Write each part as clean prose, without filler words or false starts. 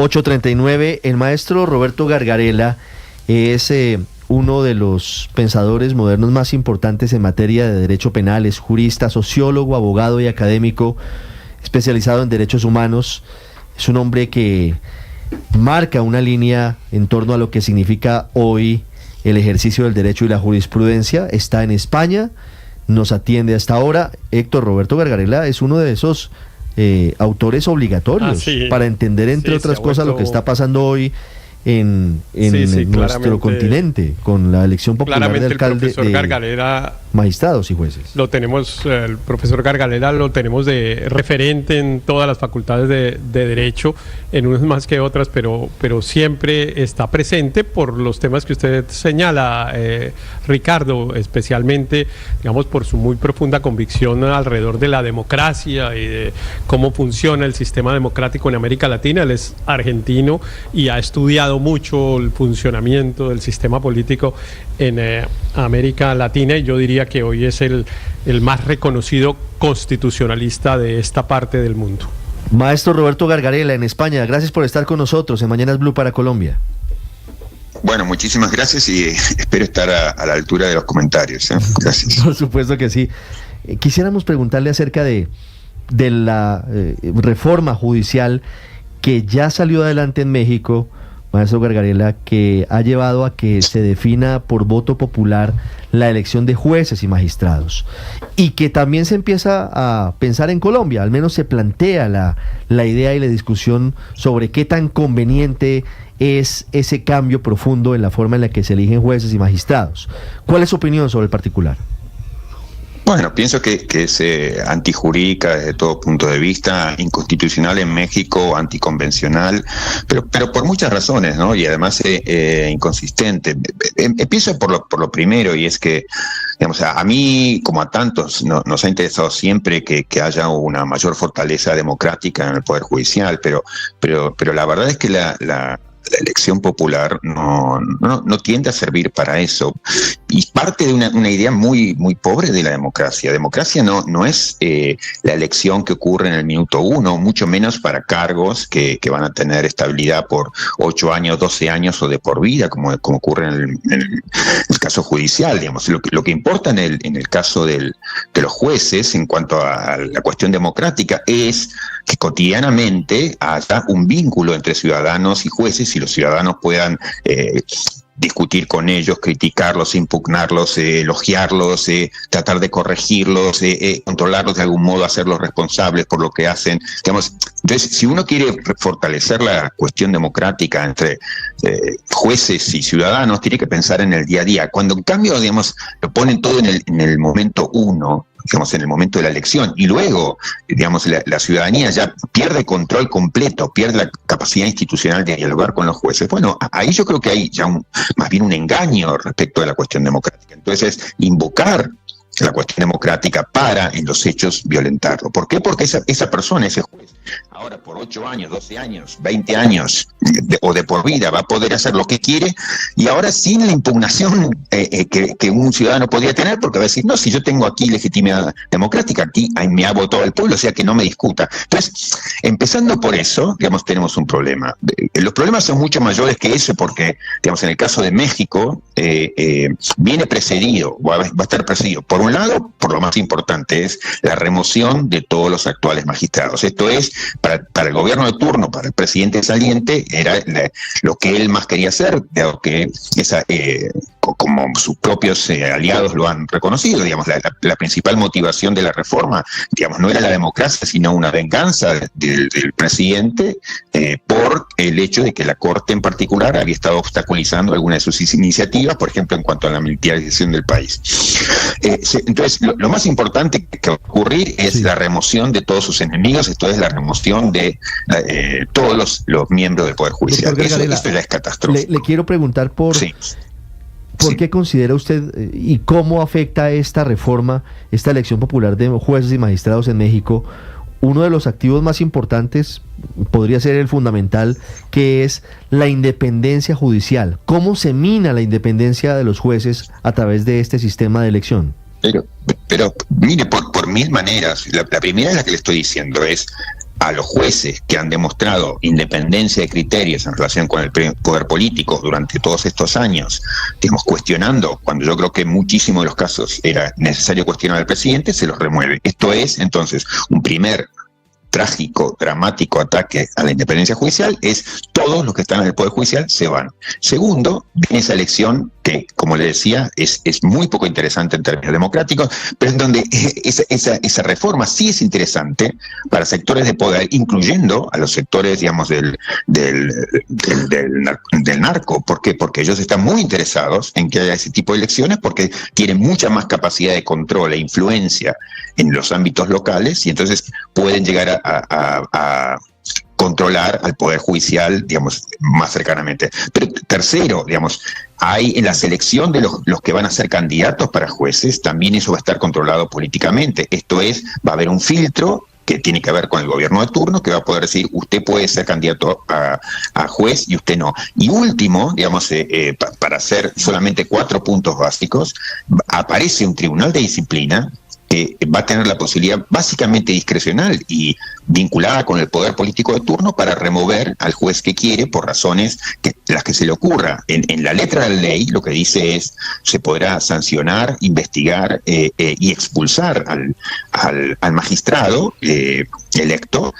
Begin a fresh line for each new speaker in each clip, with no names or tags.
8:39. El maestro Roberto Gargarella es uno de los pensadores modernos más importantes en materia de derecho penal. Es jurista, sociólogo, abogado y académico especializado en derechos humanos. Es un hombre que marca una línea en torno a lo que significa hoy el ejercicio del derecho y la jurisprudencia. Está en España, nos atiende hasta ahora. Héctor, Roberto Gargarella es uno de esos autores obligatorios para entender, entre otras cosas, lo que está pasando hoy en nuestro continente, con la elección popular de alcalde, magistrados y jueces.
El profesor Gargarella lo tenemos de referente en todas las facultades de derecho, en unas más que otras, pero siempre está presente por los temas que usted señala, Ricardo, especialmente, digamos, por su muy profunda convicción alrededor de la democracia y de cómo funciona el sistema democrático en América Latina. Él es argentino y ha estudiado mucho el funcionamiento del sistema político en América Latina, y yo diría que hoy es el más reconocido constitucionalista de esta parte del mundo.
Maestro Roberto Gargarella, en España, gracias por estar con nosotros en Mañanas Blue para Colombia.
Bueno, muchísimas gracias y espero estar a la altura de los comentarios. Gracias.
Por supuesto que sí. Quisiéramos preguntarle acerca de la reforma judicial que ya salió adelante en México, maestro Gargarella, que ha llevado a que se defina por voto popular la elección de jueces y magistrados, y que también se empieza a pensar en Colombia, al menos se plantea la idea y la discusión sobre qué tan conveniente es ese cambio profundo en la forma en la que se eligen jueces y magistrados. ¿Cuál es su opinión sobre el particular?
Bueno, pienso que es antijurídica desde todo punto de vista, inconstitucional en México, anticonvencional, pero por muchas razones, ¿no? Y además inconsistente. Empiezo por lo primero, y es que, digamos, a mí, como a tantos, nos ha interesado siempre que haya una mayor fortaleza democrática en el Poder Judicial, pero la verdad es que la elección popular no tiende a servir para eso, y parte de una idea muy pobre de la democracia. Democracia no es la elección que ocurre en el minuto uno, mucho menos para cargos que van a tener estabilidad por 8 años, 12 años o de por vida, como ocurre en el caso judicial. Digamos, lo que importa en el caso de los jueces en cuanto a la cuestión democrática es que cotidianamente haya un vínculo entre ciudadanos y jueces, y los ciudadanos puedan discutir con ellos, criticarlos, impugnarlos, elogiarlos, tratar de corregirlos, controlarlos de algún modo, hacerlos responsables por lo que hacen. Digamos, entonces, si uno quiere fortalecer la cuestión democrática entre jueces y ciudadanos, tiene que pensar en el día a día. Cuando en cambio, digamos, lo ponen todo en el momento uno, digamos, en el momento de la elección, y luego, digamos, la ciudadanía ya pierde control completo, pierde la capacidad institucional de dialogar con los jueces. Bueno, ahí yo creo que hay ya más bien un engaño respecto de la cuestión democrática. Entonces, invocar la cuestión democrática para, en los hechos, violentarlo. ¿Por qué? Porque esa persona, ese juez, ahora por 8 años, 12 años, 20 años o de por vida va a poder hacer lo que quiere, y ahora sin la impugnación que un ciudadano podría tener, porque va a decir, no, si yo tengo aquí legitimidad democrática, aquí me ha votado el pueblo, o sea que no me discuta. Entonces, empezando por eso, digamos, tenemos un problema. Los problemas son mucho mayores que eso, porque, digamos, en el caso de México, viene precedido, va a estar precedido, por un lado, por lo más importante, es la remoción de todos los actuales magistrados. Esto es, para el gobierno de turno, para el presidente saliente, era lo que él más quería hacer, dado que como sus propios aliados lo han reconocido. Digamos, la principal motivación de la reforma, digamos, no era la democracia, sino una venganza del presidente por el hecho de que la Corte en particular había estado obstaculizando algunas de sus iniciativas, por ejemplo, en cuanto a la militarización del país. Entonces, lo más importante que va a ocurrir es la remoción de todos sus enemigos, esto es la remoción de todos los miembros del Poder Judicial. Esto ya es catastrófico.
Le quiero preguntar por... Sí. ¿Por qué considera usted y cómo afecta esta reforma, esta elección popular de jueces y magistrados en México, uno de los activos más importantes, podría ser el fundamental, que es la independencia judicial? ¿Cómo se mina la independencia de los jueces a través de este sistema de elección?
Pero mire, por mil maneras. La primera es la que le estoy diciendo, es a los jueces que han demostrado independencia de criterios en relación con el poder político durante todos estos años, digamos, cuestionando, cuando yo creo que en muchísimos de los casos era necesario cuestionar al presidente, se los remueve. Esto es, entonces, un primer trágico, dramático ataque a la independencia judicial, es todos los que están en el Poder Judicial se van. Segundo, viene esa elección que, como le decía, es muy poco interesante en términos democráticos, pero en donde esa reforma sí es interesante para sectores de poder, incluyendo a los sectores, digamos, del narco. ¿Por qué? Porque ellos están muy interesados en que haya ese tipo de elecciones, porque tienen mucha más capacidad de control e influencia en los ámbitos locales, y entonces pueden llegar a controlar al Poder Judicial, digamos, más cercanamente. Pero tercero, digamos, hay en la selección de los que van a ser candidatos para jueces, también eso va a estar controlado políticamente. Esto es, va a haber un filtro que tiene que ver con el gobierno de turno, que va a poder decir, usted puede ser candidato a juez y usted no. Y último, digamos, para hacer solamente 4 puntos básicos, aparece un tribunal de disciplina que va a tener la posibilidad básicamente discrecional y vinculada con el poder político de turno para remover al juez que quiere por razones las que se le ocurra. En la letra de la ley lo que dice es, se podrá sancionar, investigar y expulsar al magistrado electo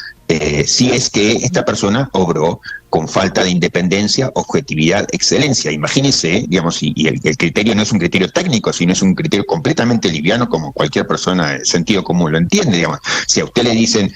si es que esta persona obró con falta de independencia, objetividad, excelencia. Imagínese, digamos, y el criterio no es un criterio técnico, sino es un criterio completamente liviano, como cualquier persona de sentido común lo entiende, digamos. Si a usted le dicen,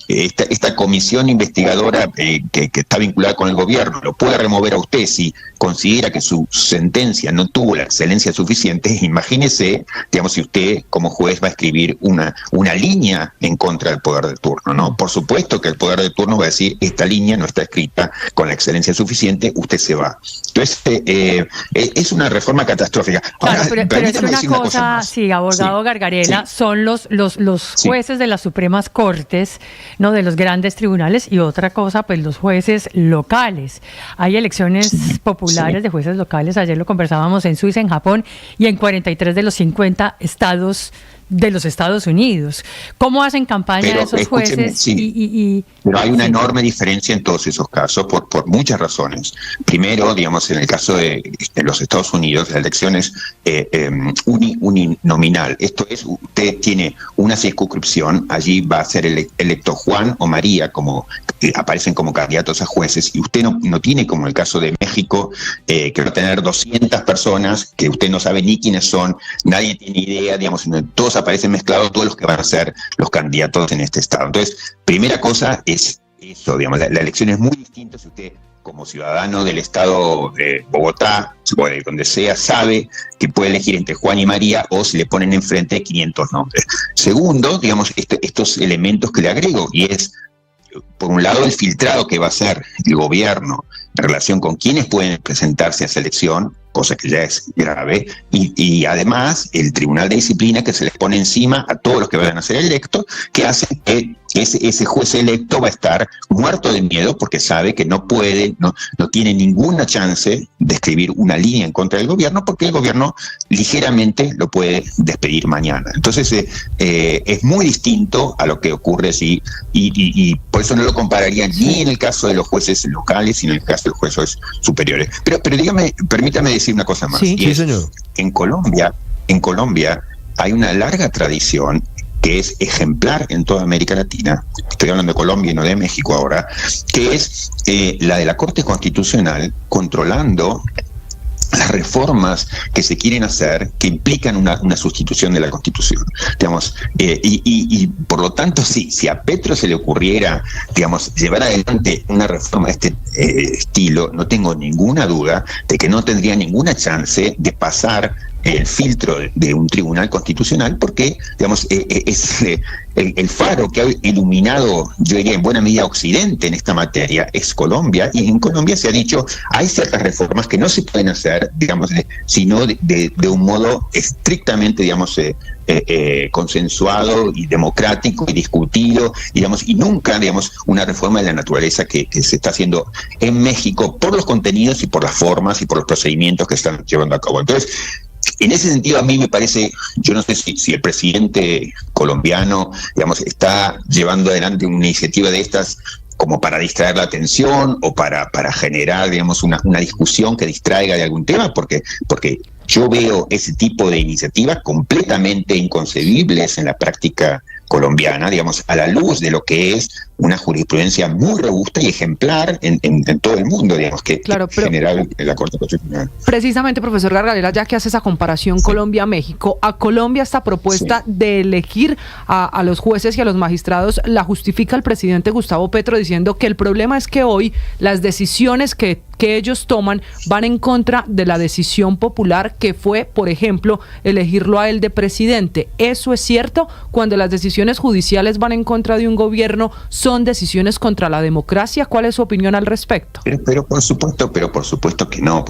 esta comisión investigadora que está vinculada con el gobierno lo puede remover a usted si considera que su sentencia no tuvo la excelencia suficiente, imagínese, digamos, si usted como juez va a escribir una línea en contra del poder de turno, ¿no? Por supuesto que el poder de turno va a decir, esta línea no está escrita con la excelencia suficiente, usted se va. Entonces, es una reforma catastrófica.
Claro,
ahora,
pero es una cosa, sí, abogado Gargarella, sí. Son los jueces de las Supremas Cortes, ¿no?, de los grandes tribunales, y otra cosa, pues los jueces locales. Hay elecciones populares de jueces locales, ayer lo conversábamos, en Suiza, en Japón y en 43 de los 50 estados de los Estados Unidos. ¿Cómo hacen campaña esos jueces?
Sí. Pero hay una enorme diferencia en todos esos casos por muchas razones. Primero, digamos, en el caso de los Estados Unidos, la elección es uninominal. Esto es, usted tiene una circunscripción, allí va a ser electo Juan o María, como aparecen como candidatos a jueces, y usted no tiene, como el caso de México, que va a tener 200 personas que usted no sabe ni quiénes son, nadie tiene idea, digamos, todos aparecen mezclados, todos los que van a ser los candidatos en este estado. Entonces, primera cosa es eso, digamos, la elección es muy distinta si usted, como ciudadano del estado de Bogotá, o de donde sea, sabe que puede elegir entre Juan y María, o si le ponen enfrente 500 nombres. Segundo, digamos, estos elementos que le agrego, y es, por un lado, el filtrado que va a hacer el gobierno en relación con quienes pueden presentarse a esa elección, cosa que ya es grave, y además el Tribunal de Disciplina que se les pone encima a todos los que vayan a ser electos, que hace que ese juez electo va a estar muerto de miedo porque sabe que no tiene ninguna chance de escribir una línea en contra del gobierno, porque el gobierno ligeramente lo puede despedir mañana. Entonces es muy distinto a lo que ocurre así, y por eso no lo compararía ni en el caso de los jueces locales, sino en el caso de los jueces superiores. Pero permítame decir una cosa más.
Sí, señor.
En Colombia hay una larga tradición que es ejemplar en toda América Latina, estoy hablando de Colombia y no de México ahora, que es la de la Corte Constitucional controlando las reformas que se quieren hacer, que implican una sustitución de la Constitución, digamos, y por lo tanto, si a Petro se le ocurriera, digamos, llevar adelante una reforma de este estilo, no tengo ninguna duda de que no tendría ninguna chance de pasar el filtro de un tribunal constitucional, porque, digamos, es el faro que ha iluminado, yo diría, en buena medida Occidente en esta materia, es Colombia, y en Colombia se ha dicho, hay ciertas reformas que no se pueden hacer, digamos, sino de un modo estrictamente, digamos, consensuado y democrático y discutido, digamos, y nunca, digamos, una reforma de la naturaleza que se está haciendo en México por los contenidos y por las formas y por los procedimientos que están llevando a cabo. Entonces, En ese sentido, a mí me parece, yo no sé si el presidente colombiano, digamos, está llevando adelante una iniciativa de estas como para distraer la atención o para generar, digamos, una discusión que distraiga de algún tema, porque yo veo ese tipo de iniciativas completamente inconcebibles en la práctica colombiana, digamos, a la luz de lo que es una jurisprudencia muy robusta y ejemplar en todo el mundo, digamos, que genera la Corte Constitucional.
Precisamente, profesor Gargarella, ya que hace esa comparación Colombia-México, a Colombia esta propuesta de elegir a los jueces y a los magistrados la justifica el presidente Gustavo Petro diciendo que el problema es que hoy las decisiones que ellos toman van en contra de la decisión popular que fue, por ejemplo, elegirlo a él de presidente. ¿Eso es cierto? Cuando las decisiones judiciales van en contra de un gobierno, ¿son decisiones contra la democracia? ¿Cuál es su opinión al respecto?
Pero por supuesto que no,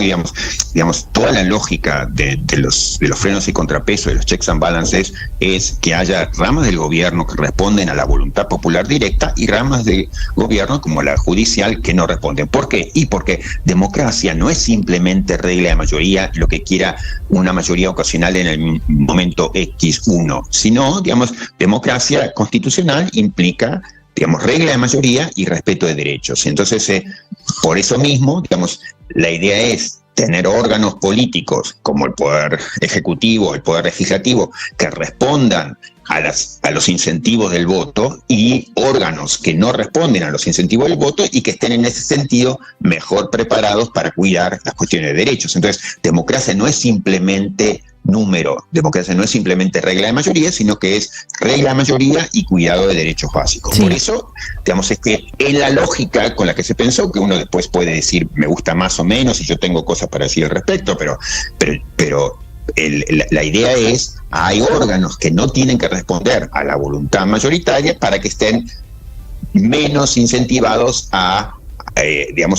digamos, toda la lógica de los frenos y contrapesos, de los checks and balances, es que haya ramas del gobierno que responden a la voluntad popular directa y ramas del gobierno como la judicial que no responden. ¿Por qué? Y porque democracia no es simplemente regla de mayoría, lo que quiera una mayoría ocasional en el momento X1, sino, digamos, democracia constitucional implica, digamos, regla de mayoría y respeto de derechos. Entonces, por eso mismo, digamos, la idea es tener órganos políticos como el Poder Ejecutivo, el Poder Legislativo, que respondan a los incentivos del voto, y órganos que no responden a los incentivos del voto y que estén en ese sentido mejor preparados para cuidar las cuestiones de derechos. Entonces, democracia no es simplemente número, democracia no es simplemente regla de mayoría, sino que es regla de mayoría y cuidado de derechos básicos. Sí. Por eso, digamos, es que en la lógica con la que se pensó, que uno después puede decir me gusta más o menos y yo tengo cosas para decir al respecto, pero la idea es, hay órganos que no tienen que responder a la voluntad mayoritaria para que estén menos incentivados a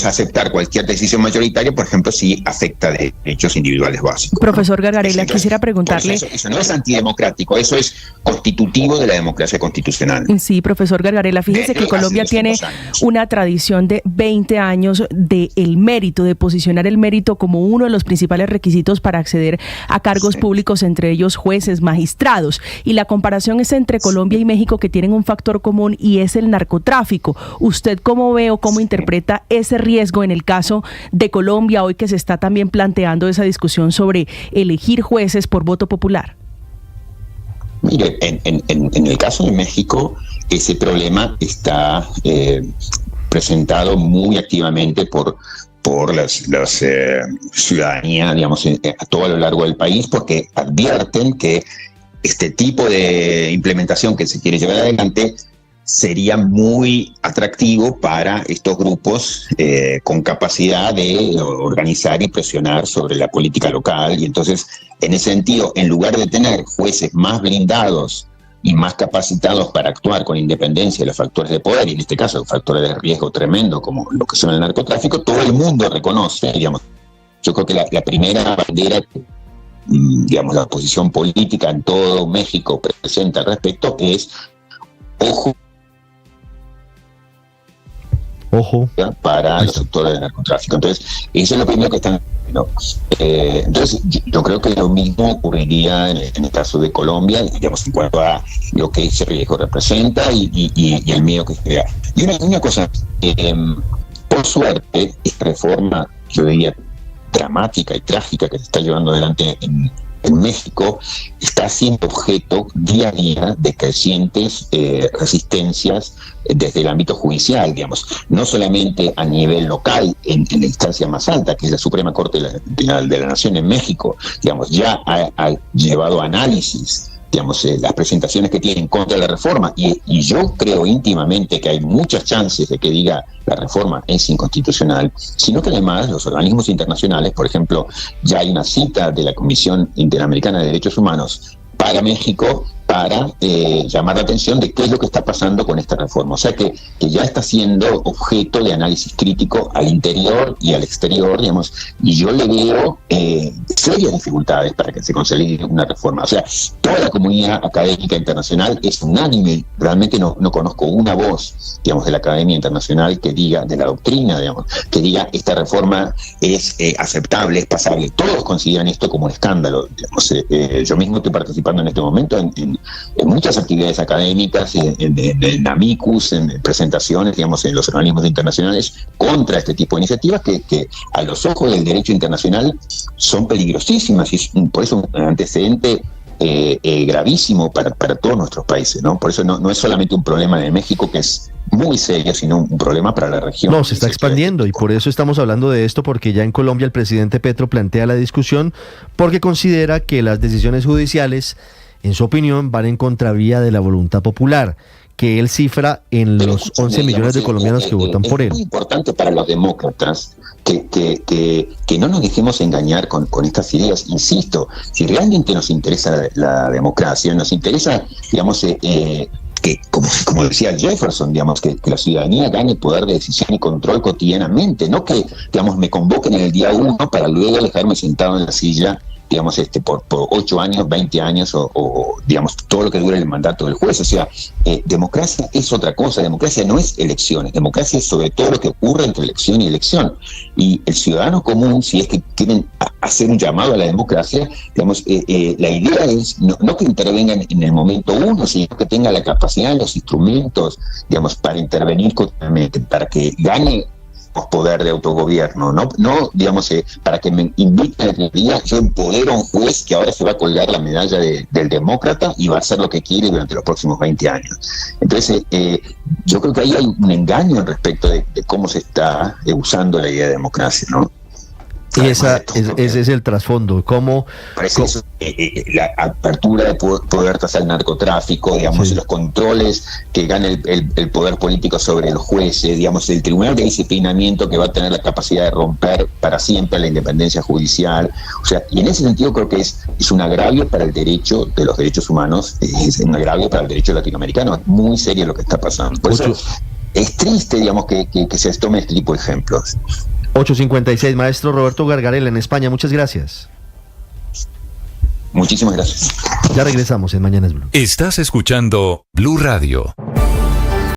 aceptar cualquier decisión mayoritaria, por ejemplo, si afecta derechos individuales básicos.
Profesor Gargarella, quisiera preguntarle...
Eso no es antidemocrático, eso es constitutivo de la democracia constitucional.
Sí, profesor Gargarella, fíjese que Colombia tiene una tradición de 20 años del mérito, de posicionar el mérito como uno de los principales requisitos para acceder a cargos públicos, entre ellos jueces, magistrados. Y la comparación es entre Colombia y México, que tienen un factor común y es el narcotráfico. ¿Usted cómo ve o cómo interpreta ese riesgo en el caso de Colombia, hoy que se está también planteando esa discusión sobre elegir jueces por voto popular?
Mire, en el caso de México, ese problema está presentado muy activamente por las ciudadanía, digamos, a todo lo largo del país, porque advierten que este tipo de implementación que se quiere llevar adelante sería muy atractivo para estos grupos con capacidad de organizar y presionar sobre la política local. Y entonces, en ese sentido, en lugar de tener jueces más blindados y más capacitados para actuar con independencia de los factores de poder, y en este caso factores de riesgo tremendo como lo que son el narcotráfico, todo el mundo reconoce, digamos. Yo creo que la primera bandera, digamos, la oposición política en todo México presenta al respecto es ojo para los actores del narcotráfico. Entonces, eso es lo primero que están haciendo. Entonces, yo creo que lo mismo ocurriría en el caso de Colombia, digamos, en cuanto a lo que ese riesgo representa y el miedo que se crea. Y una cosa, por suerte, esta reforma, yo diría, dramática y trágica que se está llevando adelante en México, está siendo objeto día a día de crecientes resistencias desde el ámbito judicial, digamos, no solamente a nivel local, en la instancia más alta, que es la Suprema Corte de la Nación en México, digamos, ya ha llevado análisis, digamos, las presentaciones que tienen contra la reforma, y yo creo íntimamente que hay muchas chances de que diga la reforma es inconstitucional, sino que además los organismos internacionales, por ejemplo, ya hay una cita de la Comisión Interamericana de Derechos Humanos para México para llamar la atención de qué es lo que está pasando con esta reforma. O sea que ya está siendo objeto de análisis crítico al interior y al exterior, digamos, y yo le veo serias dificultades para que se consolide una reforma. O sea, toda la comunidad académica internacional es unánime. Realmente no conozco una voz, digamos, de la academia internacional que diga, de la doctrina, digamos, que diga esta reforma es aceptable, es pasable. Todos consideran esto como un escándalo. Digamos, yo mismo estoy participando en este momento en muchas actividades académicas, en amicus, en presentaciones, digamos, en los organismos internacionales contra este tipo de iniciativas que a los ojos del derecho internacional son peligrosísimas, y por eso un antecedente gravísimo para todos nuestros países, ¿no? Por eso no es solamente un problema de México, que es muy serio, sino un problema para la región.
No, se está expandiendo, y por eso estamos hablando de esto, porque ya en Colombia el presidente Petro plantea la discusión porque considera que las decisiones judiciales, en su opinión, van en contravía de la voluntad popular, que él cifra en los 11 millones de colombianos que votan por él.
Es muy importante para los demócratas que no nos dejemos engañar con estas ideas. Insisto, si realmente nos interesa la democracia, nos interesa, digamos, que, como decía Jefferson, digamos, que la ciudadanía gane poder de decisión y control cotidianamente, no que, digamos, me convoquen en el día 1 para luego dejarme sentado en la silla, digamos, por 8 años, 20 años o digamos, todo lo que dure el mandato del juez. O sea, democracia es otra cosa. Democracia no es elecciones. Democracia es sobre todo lo que ocurre entre elección y elección. Y el ciudadano común, si es que quieren hacer un llamado a la democracia, digamos, la idea es no que intervengan en el momento 1, sino que tenga la capacidad, los instrumentos, digamos, para intervenir continuamente, para que gane poder de autogobierno, no digamos, para que me inviten a que diga, yo empodero a un juez que ahora se va a colgar la medalla del demócrata y va a hacer lo que quiere durante los próximos 20 años. Entonces, yo creo que ahí hay un engaño respecto de cómo se está usando la idea de democracia, ¿no?
Y ese es el trasfondo. ¿Cómo?
Eso, la apertura de poder tras el narcotráfico, digamos, sí, los controles que gana el poder político sobre los jueces, digamos, el tribunal de disciplinamiento que va a tener la capacidad de romper para siempre la independencia judicial. O sea, y en ese sentido creo que es un agravio para el derecho de los derechos humanos, es un agravio para el derecho latinoamericano. Es muy serio lo que está pasando. Por eso es triste, digamos, que se tome este tipo de ejemplos.
8:56, maestro Roberto Gargarella en España, muchas gracias.
Muchísimas gracias.
Ya regresamos en Mañanas Blue.
Estás escuchando Blue Radio.